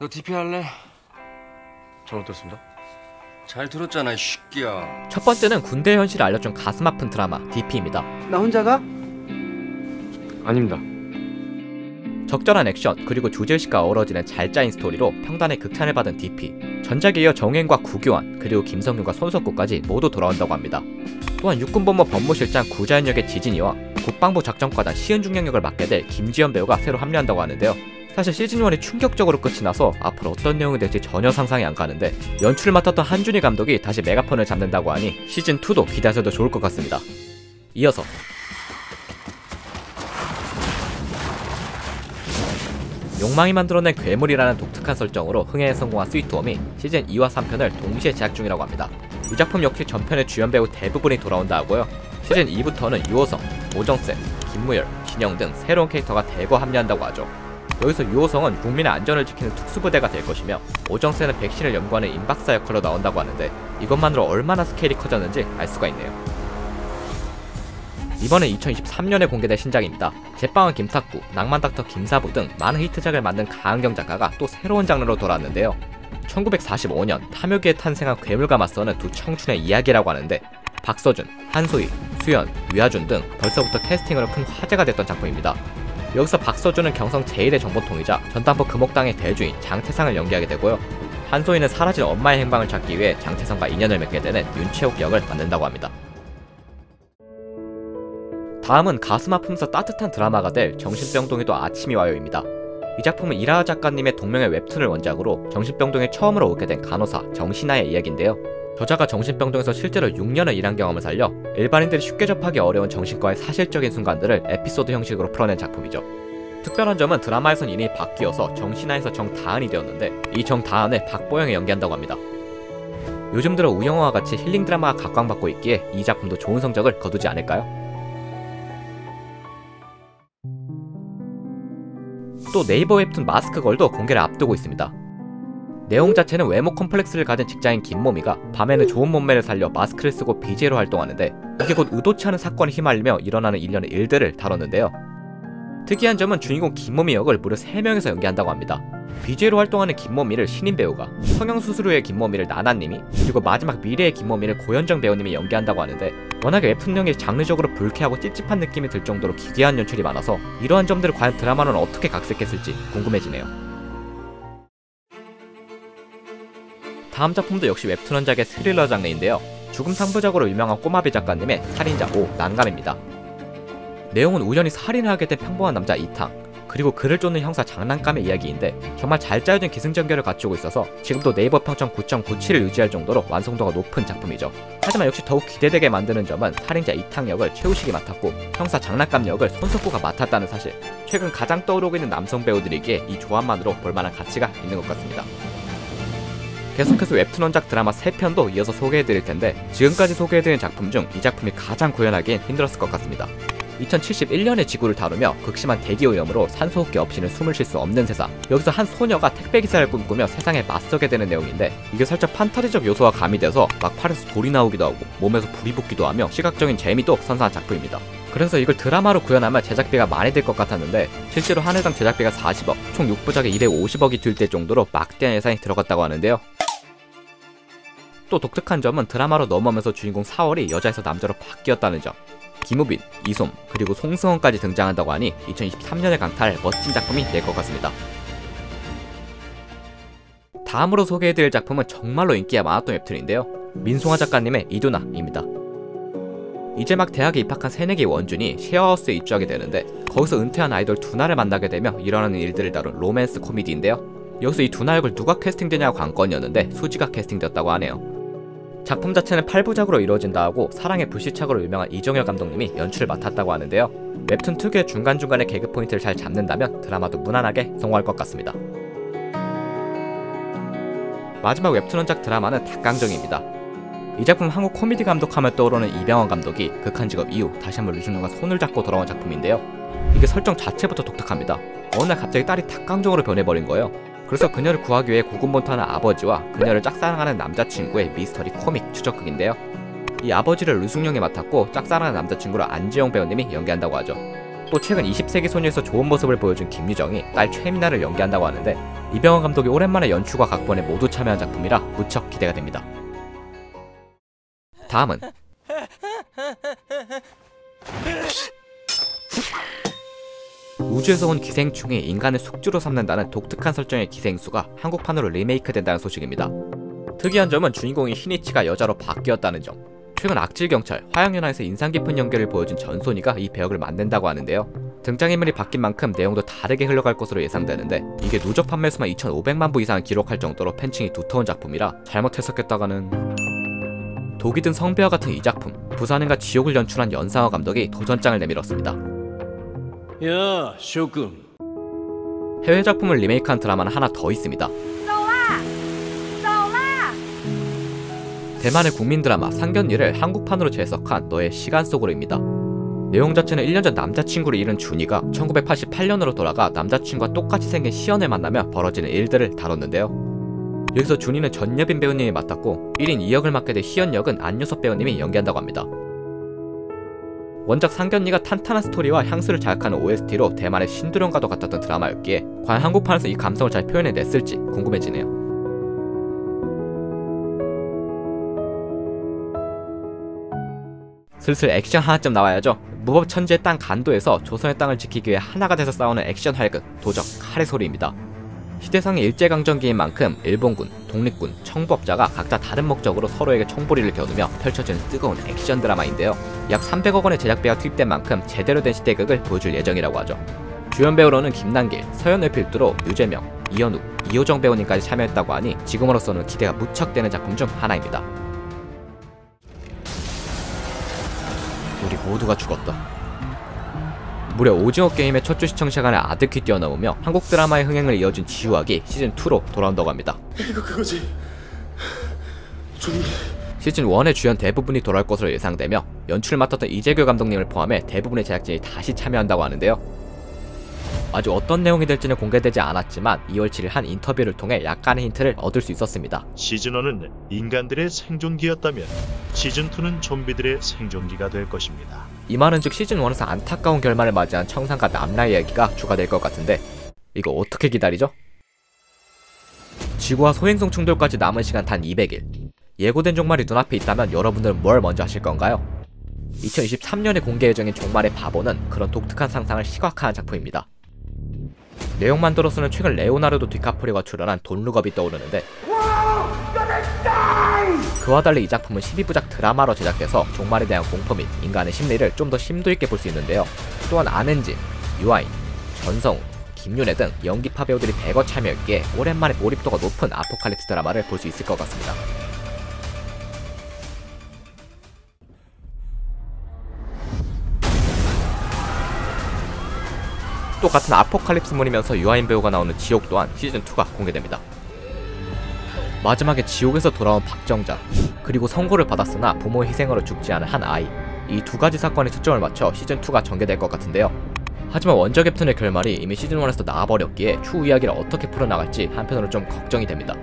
너 DP 할래? 잘못됐습니다. 잘 들었잖아, 이 새끼야. 첫 번째는 군대 현실을 알려준 가슴 아픈 드라마 DP입니다. 나 혼자 가? 아닙니다. 적절한 액션 그리고 조재식과 어우러지는 잘 짜인 스토리로 평단의 극찬을 받은 DP. 전작에 이어 정행과 구교환 그리고 김성윤과 손석구까지 모두 돌아온다고 합니다. 또한 육군본부 법무실장 구자연 역의 지진이와 국방부 작전과장 시은중 역을 맡게 될 김지연 배우가 새로 합류한다고 하는데요. 사실 시즌1이 충격적으로 끝이 나서 앞으로 어떤 내용이 될지 전혀 상상이 안 가는데, 연출을 맡았던 한준희 감독이 다시 메가폰을 잡는다고 하니 시즌2도 기대하셔도 좋을 것 같습니다. 이어서 욕망이 만들어낸 괴물이라는 독특한 설정으로 흥행에 성공한 스위트홈이 시즌2와 3편을 동시에 제작 중이라고 합니다. 이 작품 역시 전편의 주연 배우 대부분이 돌아온다 하고요. 시즌2부터는 유호성, 오정세, 김무열, 진영 등 새로운 캐릭터가 대거 합류한다고 하죠. 여기서 유호성은 국민의 안전을 지키는 특수부대가 될 것이며, 오정세는 백신을 연구하는 임박사 역할로 나온다고 하는데, 이것만으로 얼마나 스케일이 커졌는지 알 수가 있네요. 이번엔 2023년에 공개된 신작입니다. 제빵은 김탁구, 낭만닥터 김사부 등 많은 히트작을 만든 강은경 작가가 또 새로운 장르로 돌아왔는데요. 1945년 탐욕기에 탄생한 괴물과 맞서는 두 청춘의 이야기라고 하는데, 박서준, 한소희, 수연, 유아준 등 벌써부터 캐스팅으로 큰 화제가 됐던 작품입니다. 여기서 박서준은 경성 제1의 정보통이자 전당포 금옥당의 대주인 장태상을 연기하게 되고요. 한소희는 사라진 엄마의 행방을 찾기 위해 장태상과 인연을 맺게 되는 윤채옥 역을 맡는다고 합니다. 다음은 가슴 아프면서 따뜻한 드라마가 될 정신병동에도 아침이 와요입니다. 이 작품은 이라하 작가님의 동명의 웹툰을 원작으로 정신병동에 처음으로 오게 된 간호사 정신아의 이야기인데요. 저자가 정신병동에서 실제로 6년을 일한 경험을 살려 일반인들이 쉽게 접하기 어려운 정신과의 사실적인 순간들을 에피소드 형식으로 풀어낸 작품이죠. 특별한 점은 드라마에선 이름이 바뀌어서 정신아에서 정다은이 되었는데, 이 정다은을 박보영이 연기한다고 합니다. 요즘 들어 우영화와 같이 힐링 드라마가 각광받고 있기에 이 작품도 좋은 성적을 거두지 않을까요? 또 네이버 웹툰 마스크걸도 공개를 앞두고 있습니다. 내용 자체는 외모 컴플렉스를 가진 직장인 김모미가 밤에는 좋은 몸매를 살려 마스크를 쓰고 BJ로 활동하는데, 이게 곧 의도치 않은 사건에 휘말리며 일어나는 일련의 일들을 다뤘는데요. 특이한 점은 주인공 김모미 역을 무려 3명에서 연기한다고 합니다. BJ로 활동하는 김모미를 신인 배우가, 성형수술 후의 김모미를 나나님이, 그리고 마지막 미래의 김모미를 고현정 배우님이 연기한다고 하는데, 워낙에 웹툰형이 장르적으로 불쾌하고 찝찝한 느낌이 들 정도로 기괴한 연출이 많아서 이러한 점들을 과연 드라마는 어떻게 각색했을지 궁금해지네요. 다음 작품도 역시 웹툰 원작의 스릴러 장르인데요. 죽음 3부작으로 유명한 꼬마비 작가님의 살인자 5 난감입니다. 내용은 우연히 살인을 하게 된 평범한 남자 이탕, 그리고 그를 쫓는 형사 장난감의 이야기인데, 정말 잘 짜여진 기승전결을 갖추고 있어서 지금도 네이버 평점 9.97을 유지할 정도로 완성도가 높은 작품이죠. 하지만 역시 더욱 기대되게 만드는 점은 살인자 이탕 역을 최우식이 맡았고 형사 장난감 역을 손석구가 맡았다는 사실. 최근 가장 떠오르고 있는 남성 배우들이기에 이 조합만으로 볼만한 가치가 있는 것 같습니다. 계속해서 웹툰 원작 드라마 3편도 이어서 소개해드릴 텐데, 지금까지 소개해드린 작품 중 이 작품이 가장 구현하기엔 힘들었을 것 같습니다. 2071년의 지구를 다루며 극심한 대기오염으로 산소호흡기 없이는 숨을 쉴 수 없는 세상. 여기서 한 소녀가 택배기사를 꿈꾸며 세상에 맞서게 되는 내용인데, 이게 살짝 판타지적 요소가 가미돼서 막 팔에서 돌이 나오기도 하고 몸에서 불이 붙기도 하며 시각적인 재미도 선사한 작품입니다. 그래서 이걸 드라마로 구현하면 제작비가 많이 들 것 같았는데, 실제로 한 회당 제작비가 40억, 총 6부작에 250억이 들 때 정도로 막대한 예산이 들어갔다고 하는데요. 또 독특한 점은 드라마로 넘어오면서 주인공 4월이 여자에서 남자로 바뀌었다는 점. 김우빈, 이솜, 그리고 송승헌까지 등장한다고 하니 2023년에 강탈 멋진 작품이 될 것 같습니다. 다음으로 소개해드릴 작품은 정말로 인기가 많았던 웹툰인데요. 민송아 작가님의 이두나입니다. 이제 막 대학에 입학한 새내기 원준이 쉐어하우스에 입주하게 되는데, 거기서 은퇴한 아이돌 두나를 만나게 되며 일어나는 일들을 다룬 로맨스 코미디인데요. 여기서 이 두나 역을 누가 캐스팅되냐가 관건이었는데 수지가 캐스팅되었다고 하네요. 작품 자체는 8부작으로 이루어진다 하고 사랑의 불시착으로 유명한 이종열 감독님이 연출을 맡았다고 하는데요. 웹툰 특유의 중간중간의 개그 포인트를 잘 잡는다면 드라마도 무난하게 성공할 것 같습니다. 마지막 웹툰 원작 드라마는 닭강정입니다. 이 작품 한국 코미디 감독하면 떠오르는 이병헌 감독이 극한 직업 이후 다시 한번 류승룡과 손을 잡고 돌아온 작품인데요. 이게 설정 자체부터 독특합니다. 어느 날 갑자기 딸이 닭강정으로 변해버린 거예요. 그래서 그녀를 구하기 위해 고군분투하는 아버지와 그녀를 짝사랑하는 남자친구의 미스터리 코믹 추적극인데요. 이 아버지를 류승룡이 맡았고 짝사랑하는 남자친구를 안지영 배우님이 연기한다고 하죠. 또 최근 20세기 소녀에서 좋은 모습을 보여준 김유정이 딸 최민아를 연기한다고 하는데, 이병헌 감독이 오랜만에 연출과 각본에 모두 참여한 작품이라 무척 기대가 됩니다. 다음은 우주에서 온 기생충이 인간을 숙주로 삼는다는 독특한 설정의 기생수가 한국판으로 리메이크된다는 소식입니다. 특이한 점은 주인공인 히니치가 여자로 바뀌었다는 점. 최근 악질경찰, 화양연화에서 인상 깊은 연기를 보여준 전소니가 이 배역을 맡는다고 하는데요. 등장인물이 바뀐 만큼 내용도 다르게 흘러갈 것으로 예상되는데 이게 누적 판매수만 2,500만 부 이상을 기록할 정도로 팬층이 두터운 작품이라 잘못 해석했다가는... 독이 든 성배와 같은 이 작품, 부산행과 지옥을 연출한 연상호 감독이 도전장을 내밀었습니다. 야, 쇼군. 해외 작품을 리메이크한 드라마는 하나 더 있습니다. 대만의 국민 드라마 상견례를 한국판으로 재해석한 너의 시간 속으로입니다. 내용 자체는 1년 전 남자친구를 잃은 준이가 1988년으로 돌아가 남자친구와 똑같이 생긴 시연을 만나며 벌어지는 일들을 다뤘는데요. 여기서 준이는 전여빈 배우님이 맡았고 1인 2역을 맡게 된 희연 역은 안유섭 배우님이 연기한다고 합니다. 원작 상견례가 탄탄한 스토리와 향수를 자극하는 OST로 대만의 신도련과도 같았던 드라마였기에 과연 한국판에서 이 감성을 잘 표현해냈을지 궁금해지네요. 슬슬 액션 하나쯤 나와야죠. 무법천지의 땅 간도에서 조선의 땅을 지키기 위해 하나가 돼서 싸우는 액션 활극 도적 칼의 소리입니다. 시대상의 일제강점기인 만큼 일본군, 독립군, 청부업자가 각자 다른 목적으로 서로에게 총보리를 겨누며 펼쳐지는 뜨거운 액션 드라마인데요. 약 300억 원의 제작비가 투입된 만큼 제대로 된 시대극을 보여줄 예정이라고 하죠. 주연 배우로는 김남길, 서현을 필두로 유재명, 이현욱, 이호정 배우님까지 참여했다고 하니 지금으로서는 기대가 무척 되는 작품 중 하나입니다. 우리 모두가 죽었다. 무려 오징어 게임의 첫 주 시청 시간에 아득히 뛰어넘으며 한국 드라마의 흥행을 이어준 지우학이 시즌2로 돌아온다고 합니다. 이거 그거지. 준이. 시즌1의 주연 대부분이 돌아올 것으로 예상되며 연출을 맡았던 이재규 감독님을 포함해 대부분의 제작진이 다시 참여한다고 하는데요. 아직 어떤 내용이 될지는 공개되지 않았지만 2월 7일 한 인터뷰를 통해 약간의 힌트를 얻을 수 있었습니다. 시즌1은 인간들의 생존기였다면 시즌2는 좀비들의 생존기가 될 것입니다. 이 말은 즉 시즌1에서 안타까운 결말을 맞이한 청산가 남라 이야기가 추가될 것 같은데 이거 어떻게 기다리죠? 지구와 소행성 충돌까지 남은 시간 단 200일. 예고된 종말이 눈앞에 있다면 여러분들은 뭘 먼저 하실 건가요? 2023년에 공개 예정인 종말의 바보는 그런 독특한 상상을 시각화한 작품입니다. 내용만 들어서는 최근 레오나르도 디카프리오가 출연한 돈 룩업이 떠오르는데 그와 달리 이 작품은 12부작 드라마로 제작돼서 종말에 대한 공포 및 인간의 심리를 좀 더 심도 있게 볼 수 있는데요. 또한 안은진, 유아인, 전성우, 김윤혜 등 연기파 배우들이 대거 참여했기에 오랜만에 몰입도가 높은 아포칼립스 드라마를 볼 수 있을 것 같습니다. 또 같은 아포칼립스물이면서 유아인 배우가 나오는 지옥 또한 시즌2가 공개됩니다. 마지막에 지옥에서 돌아온 박정자, 그리고 선고를 받았으나 부모의 희생으로 죽지 않은 한 아이, 이 두 가지 사건에 초점을 맞춰 시즌2가 전개될 것 같은데요. 하지만 원작 웹툰의 결말이 이미 시즌1에서 나와버렸기에 추후 이야기를 어떻게 풀어나갈지 한편으로 좀 걱정이 됩니다.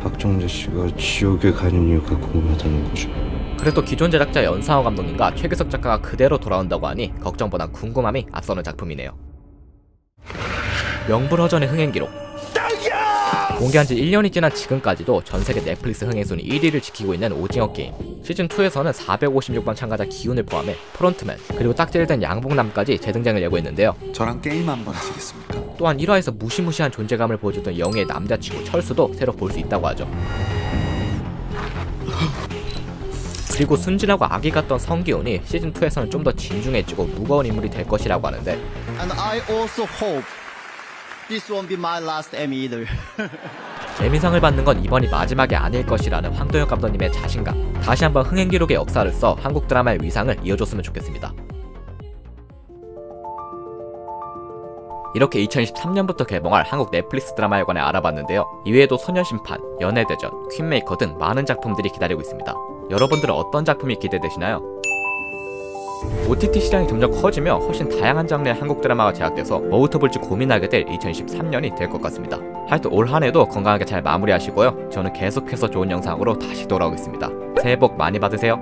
박정자 씨가 지옥에 가는 이유가 궁금하다는 거죠. 그래도 기존 제작자 연상호 감독님과 최규석 작가가 그대로 돌아온다고 하니 걱정보단 궁금함이 앞서는 작품이네요. 명불허전의 흥행 기록. 공개한 지 1년이 지난 지금까지도 전세계 넷플릭스 흥행 순위 1위를 지키고 있는 오징어 게임. 시즌2에서는 456방 참가자 기훈을 포함해 프론트맨, 그리고 딱지를 양봉남까지 재등장을 예고했는데요. 저랑 게임 한번 하시겠습니까? 또한 1화에서 무시무시한 존재감을 보여줬던 영희의 남자친구 철수도 새로 볼 수 있다고 하죠. 그리고 순진하고 악이 같던 성기훈이 시즌2에서는 좀 더 진중해지고 무거운 인물이 될 것이라고 하는데 And I also hope this won't be my last Emmy either. 에미상을 받는 건 이번이 마지막이 아닐 것이라는 황도현 감독님의 자신감. 다시 한번 흥행 기록의 역사를 써 한국 드라마의 위상을 이어줬으면 좋겠습니다. 이렇게 2023년부터 개봉할 한국 넷플릭스 드라마에 관해 알아봤는데요. 이외에도 소녀심판, 연애대전, 퀸메이커 등 많은 작품들이 기다리고 있습니다. 여러분들은 어떤 작품이 기대되시나요? OTT 시장이 점점 커지며 훨씬 다양한 장르의 한국 드라마가 제작돼서 뭐부터 볼지 고민하게 될 2023년이 될 것 같습니다. 하여튼 올 한해도 건강하게 잘 마무리하시고요. 저는 계속해서 좋은 영상으로 다시 돌아오겠습니다. 새해 복 많이 받으세요.